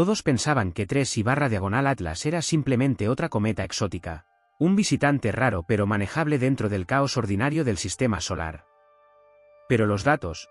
Todos pensaban que 3/Atlas era simplemente otra cometa exótica, un visitante raro pero manejable dentro del caos ordinario del sistema solar. Pero los datos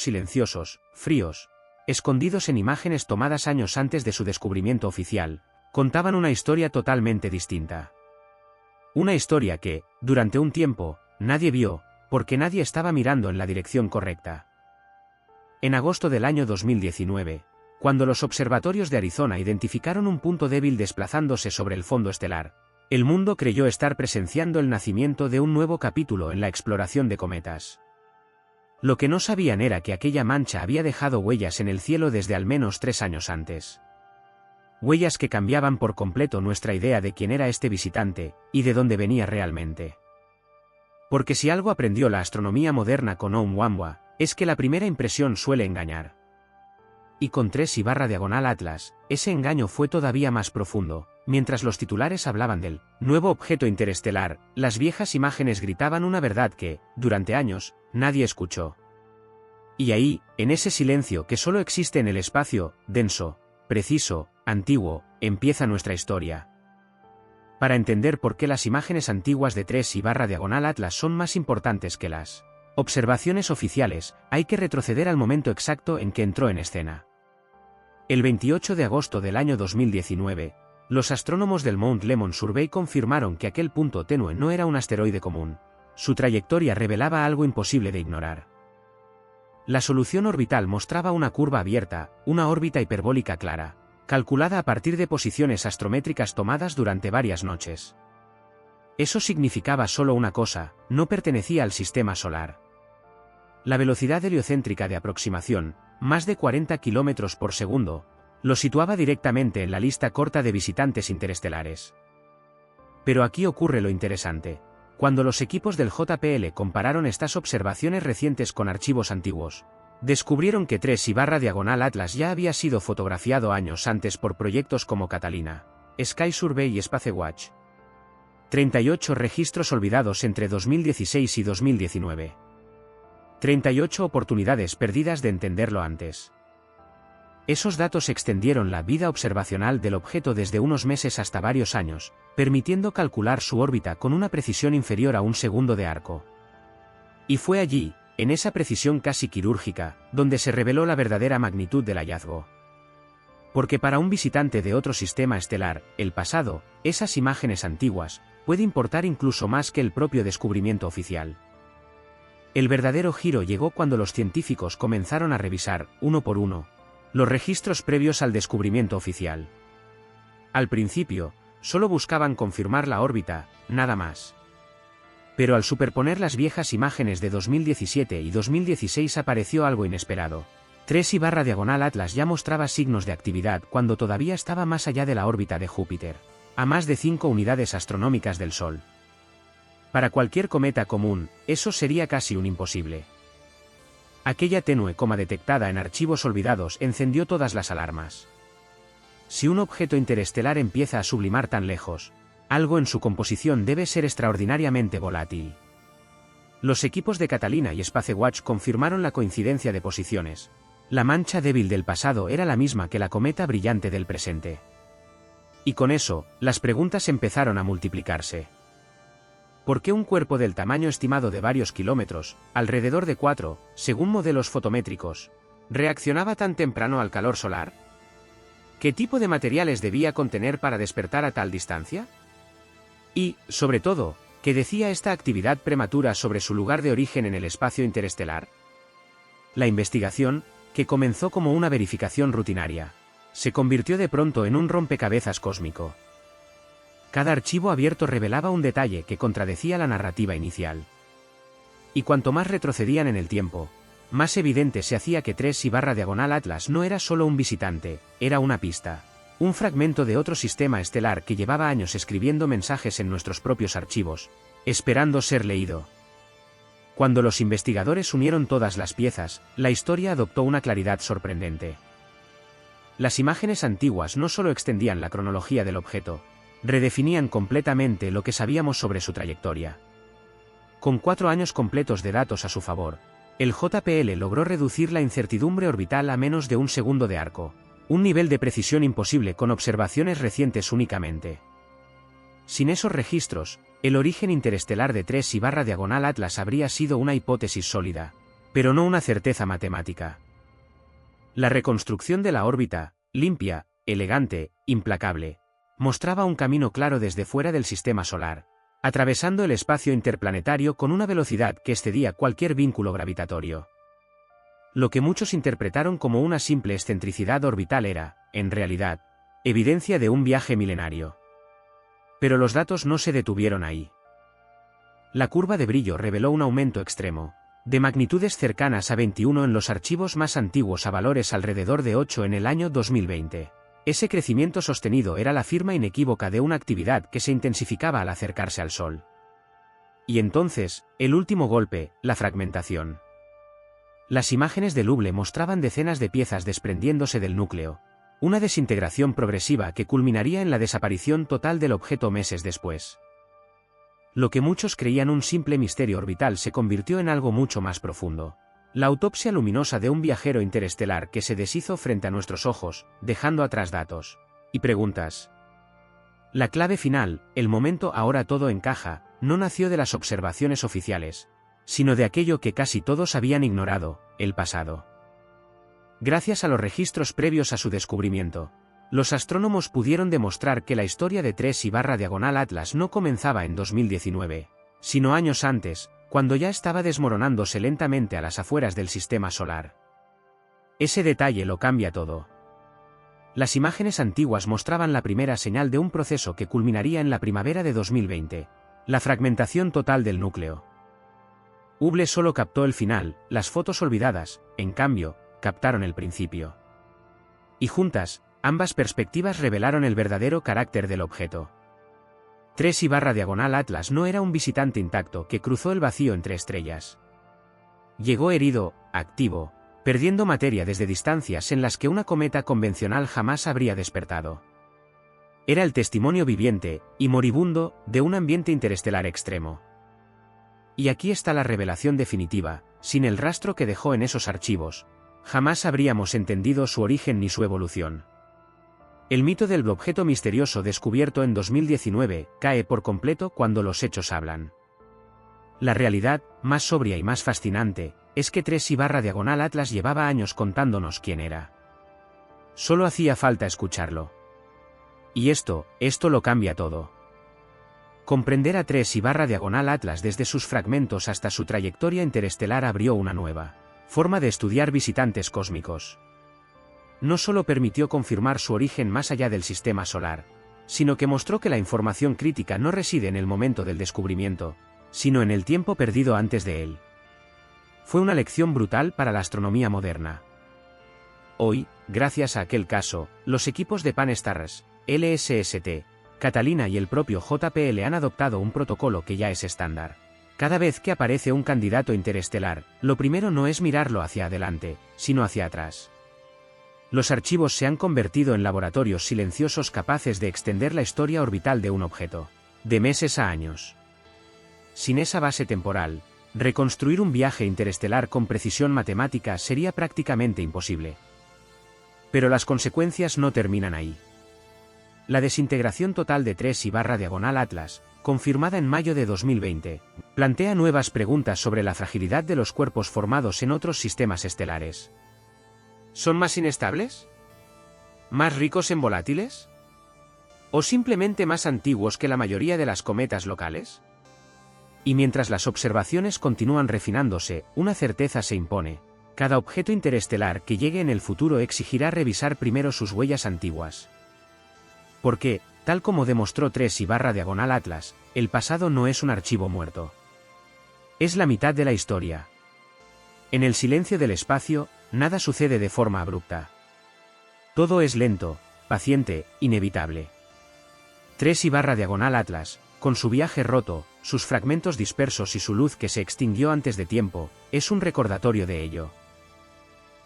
silenciosos, fríos, escondidos en imágenes tomadas años antes de su descubrimiento oficial, contaban una historia totalmente distinta. Una historia que, durante un tiempo, nadie vio, porque nadie estaba mirando en la dirección correcta. En agosto del año 2019, cuando los observatorios de Arizona identificaron un punto débil desplazándose sobre el fondo estelar, el mundo creyó estar presenciando el nacimiento de un nuevo capítulo en la exploración de cometas. Lo que no sabían era que aquella mancha había dejado huellas en el cielo desde al menos 3 años antes. Huellas que cambiaban por completo nuestra idea de quién era este visitante, y de dónde venía realmente. Porque si algo aprendió la astronomía moderna con Oumuamua, es que la primera impresión suele engañar. Y con 3/Atlas, ese engaño fue todavía más profundo. Mientras los titulares hablaban del nuevo objeto interestelar, las viejas imágenes gritaban una verdad que, durante años, nadie escuchó. Y ahí, en ese silencio que solo existe en el espacio, denso, preciso, antiguo, empieza nuestra historia. Para entender por qué las imágenes antiguas de 3/Atlas son más importantes que las observaciones oficiales, hay que retroceder al momento exacto en que entró en escena. El 28 de agosto del año 2019, los astrónomos del Mount Lemmon Survey confirmaron que aquel punto tenue no era un asteroide común. Su trayectoria revelaba algo imposible de ignorar. La solución orbital mostraba una curva abierta, una órbita hiperbólica clara, calculada a partir de posiciones astrométricas tomadas durante varias noches. Eso significaba solo una cosa: no pertenecía al sistema solar. La velocidad heliocéntrica de aproximación, más de 40 km por segundo, lo situaba directamente en la lista corta de visitantes interestelares. Pero aquí ocurre lo interesante. Cuando los equipos del JPL compararon estas observaciones recientes con archivos antiguos, descubrieron que 3/Atlas ya había sido fotografiado años antes por proyectos como Catalina, Sky Survey y Spacewatch. 38 registros olvidados entre 2016 y 2019. 38 oportunidades perdidas de entenderlo antes. Esos datos extendieron la vida observacional del objeto desde unos meses hasta varios años, permitiendo calcular su órbita con una precisión inferior a un segundo de arco. Y fue allí, en esa precisión casi quirúrgica, donde se reveló la verdadera magnitud del hallazgo. Porque para un visitante de otro sistema estelar, el pasado, esas imágenes antiguas, puede importar incluso más que el propio descubrimiento oficial. El verdadero giro llegó cuando los científicos comenzaron a revisar, uno por uno, los registros previos al descubrimiento oficial. Al principio, solo buscaban confirmar la órbita, nada más. Pero al superponer las viejas imágenes de 2017 y 2016 apareció algo inesperado. 3/Atlas ya mostraba signos de actividad cuando todavía estaba más allá de la órbita de Júpiter, a más de 5 unidades astronómicas del Sol. Para cualquier cometa común, eso sería casi un imposible. Aquella tenue coma detectada en archivos olvidados encendió todas las alarmas. Si un objeto interestelar empieza a sublimar tan lejos, algo en su composición debe ser extraordinariamente volátil. Los equipos de Catalina y Spacewatch confirmaron la coincidencia de posiciones. La mancha débil del pasado era la misma que la cometa brillante del presente. Y con eso, las preguntas empezaron a multiplicarse. ¿Por qué un cuerpo del tamaño estimado de varios kilómetros, alrededor de 4, según modelos fotométricos, reaccionaba tan temprano al calor solar? ¿Qué tipo de materiales debía contener para despertar a tal distancia? Y, sobre todo, ¿qué decía esta actividad prematura sobre su lugar de origen en el espacio interestelar? La investigación, que comenzó como una verificación rutinaria, se convirtió de pronto en un rompecabezas cósmico. Cada archivo abierto revelaba un detalle que contradecía la narrativa inicial. Y cuanto más retrocedían en el tiempo, más evidente se hacía que 3/Atlas no era solo un visitante, era una pista. Un fragmento de otro sistema estelar que llevaba años escribiendo mensajes en nuestros propios archivos, esperando ser leído. Cuando los investigadores unieron todas las piezas, la historia adoptó una claridad sorprendente. Las imágenes antiguas no solo extendían la cronología del objeto, redefinían completamente lo que sabíamos sobre su trayectoria. Con 4 años completos de datos a su favor, el JPL logró reducir la incertidumbre orbital a menos de un segundo de arco. Un nivel de precisión imposible con observaciones recientes únicamente. Sin esos registros, el origen interestelar de 3I/diagonal Atlas habría sido una hipótesis sólida, pero no una certeza matemática. La reconstrucción de la órbita, limpia, elegante, implacable, mostraba un camino claro desde fuera del sistema solar, atravesando el espacio interplanetario con una velocidad que excedía cualquier vínculo gravitatorio. Lo que muchos interpretaron como una simple excentricidad orbital era, en realidad, evidencia de un viaje milenario. Pero los datos no se detuvieron ahí. La curva de brillo reveló un aumento extremo, de magnitudes cercanas a 21 en los archivos más antiguos a valores alrededor de 8 en el año 2020. Ese crecimiento sostenido era la firma inequívoca de una actividad que se intensificaba al acercarse al Sol. Y entonces, el último golpe, la fragmentación. Las imágenes del Hubble mostraban decenas de piezas desprendiéndose del núcleo, una desintegración progresiva que culminaría en la desaparición total del objeto meses después. Lo que muchos creían un simple misterio orbital se convirtió en algo mucho más profundo. La autopsia luminosa de un viajero interestelar que se deshizo frente a nuestros ojos, dejando atrás datos y preguntas. La clave final, el momento ahora todo encaja, no nació de las observaciones oficiales, sino de aquello que casi todos habían ignorado, el pasado. Gracias a los registros previos a su descubrimiento, los astrónomos pudieron demostrar que la historia de 3I/diagonal Atlas no comenzaba en 2019, sino años antes, cuando ya estaba desmoronándose lentamente a las afueras del sistema solar. Ese detalle lo cambia todo. Las imágenes antiguas mostraban la primera señal de un proceso que culminaría en la primavera de 2020, la fragmentación total del núcleo. Hubble solo captó el final, las fotos olvidadas, en cambio, captaron el principio. Y juntas, ambas perspectivas revelaron el verdadero carácter del objeto. 3I/diagonal Atlas no era un visitante intacto que cruzó el vacío entre estrellas. Llegó herido, activo, perdiendo materia desde distancias en las que una cometa convencional jamás habría despertado. Era el testimonio viviente, y moribundo, de un ambiente interestelar extremo. Y aquí está la revelación definitiva: sin el rastro que dejó en esos archivos, jamás habríamos entendido su origen ni su evolución. El mito del objeto misterioso descubierto en 2019 cae por completo cuando los hechos hablan. La realidad, más sobria y más fascinante, es que 3I/diagonal Atlas llevaba años contándonos quién era. Solo hacía falta escucharlo. Y esto lo cambia todo. Comprender a 3I/diagonal Atlas desde sus fragmentos hasta su trayectoria interestelar abrió una nueva forma de estudiar visitantes cósmicos. No solo permitió confirmar su origen más allá del sistema solar, sino que mostró que la información crítica no reside en el momento del descubrimiento, sino en el tiempo perdido antes de él. Fue una lección brutal para la astronomía moderna. Hoy, gracias a aquel caso, los equipos de Pan-STARRS, LSST, Catalina y el propio JPL han adoptado un protocolo que ya es estándar. Cada vez que aparece un candidato interestelar, lo primero no es mirarlo hacia adelante, sino hacia atrás. Los archivos se han convertido en laboratorios silenciosos capaces de extender la historia orbital de un objeto, de meses a años. Sin esa base temporal, reconstruir un viaje interestelar con precisión matemática sería prácticamente imposible. Pero las consecuencias no terminan ahí. La desintegración total de 3I/diagonal Atlas, confirmada en mayo de 2020, plantea nuevas preguntas sobre la fragilidad de los cuerpos formados en otros sistemas estelares. ¿Son más inestables? ¿Más ricos en volátiles? ¿O simplemente más antiguos que la mayoría de las cometas locales? Y mientras las observaciones continúan refinándose, una certeza se impone: cada objeto interestelar que llegue en el futuro exigirá revisar primero sus huellas antiguas. Porque, tal como demostró 3I/diagonal Atlas, el pasado no es un archivo muerto. Es la mitad de la historia. En el silencio del espacio, nada sucede de forma abrupta. Todo es lento, paciente, inevitable. 3I/diagonal Atlas, con su viaje roto, sus fragmentos dispersos y su luz que se extinguió antes de tiempo, es un recordatorio de ello.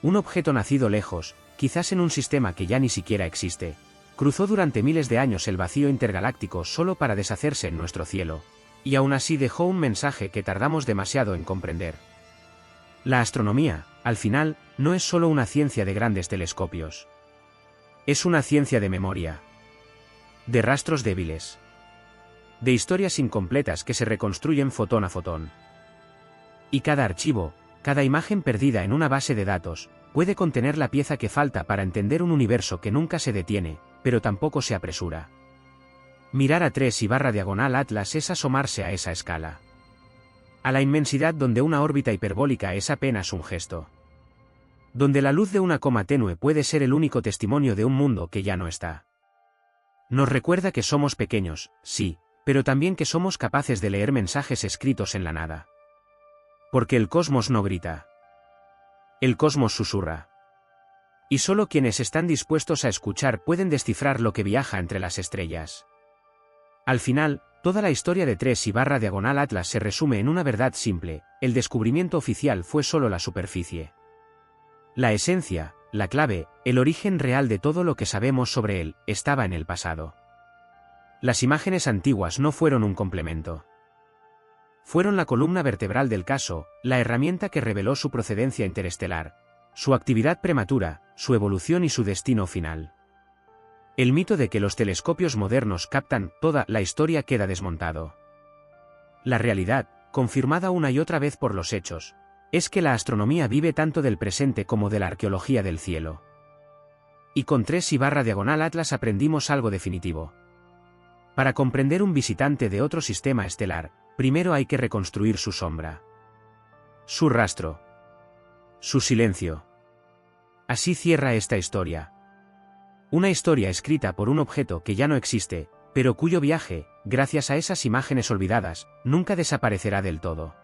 Un objeto nacido lejos, quizás en un sistema que ya ni siquiera existe, cruzó durante miles de años el vacío intergaláctico solo para deshacerse en nuestro cielo, y aún así dejó un mensaje que tardamos demasiado en comprender. La astronomía, al final, no es solo una ciencia de grandes telescopios. Es una ciencia de memoria, de rastros débiles, de historias incompletas que se reconstruyen fotón a fotón. Y cada archivo, cada imagen perdida en una base de datos, puede contener la pieza que falta para entender un universo que nunca se detiene, pero tampoco se apresura. Mirar a 3/diagonal Atlas es asomarse a esa escala. A la inmensidad donde una órbita hiperbólica es apenas un gesto. Donde la luz de una coma tenue puede ser el único testimonio de un mundo que ya no está. Nos recuerda que somos pequeños, sí, pero también que somos capaces de leer mensajes escritos en la nada. Porque el cosmos no grita. El cosmos susurra. Y solo quienes están dispuestos a escuchar pueden descifrar lo que viaja entre las estrellas. Al final, toda la historia de 3/diagonal Atlas se resume en una verdad simple: el descubrimiento oficial fue solo la superficie. La esencia, la clave, el origen real de todo lo que sabemos sobre él, estaba en el pasado. Las imágenes antiguas no fueron un complemento. Fueron la columna vertebral del caso, la herramienta que reveló su procedencia interestelar, su actividad prematura, su evolución y su destino final. El mito de que los telescopios modernos captan toda la historia queda desmontado. La realidad, confirmada una y otra vez por los hechos, es que la astronomía vive tanto del presente como de la arqueología del cielo. Y con 3/diagonal Atlas aprendimos algo definitivo. Para comprender un visitante de otro sistema estelar, primero hay que reconstruir su sombra. Su rastro. Su silencio. Así cierra esta historia. Una historia escrita por un objeto que ya no existe, pero cuyo viaje, gracias a esas imágenes olvidadas, nunca desaparecerá del todo.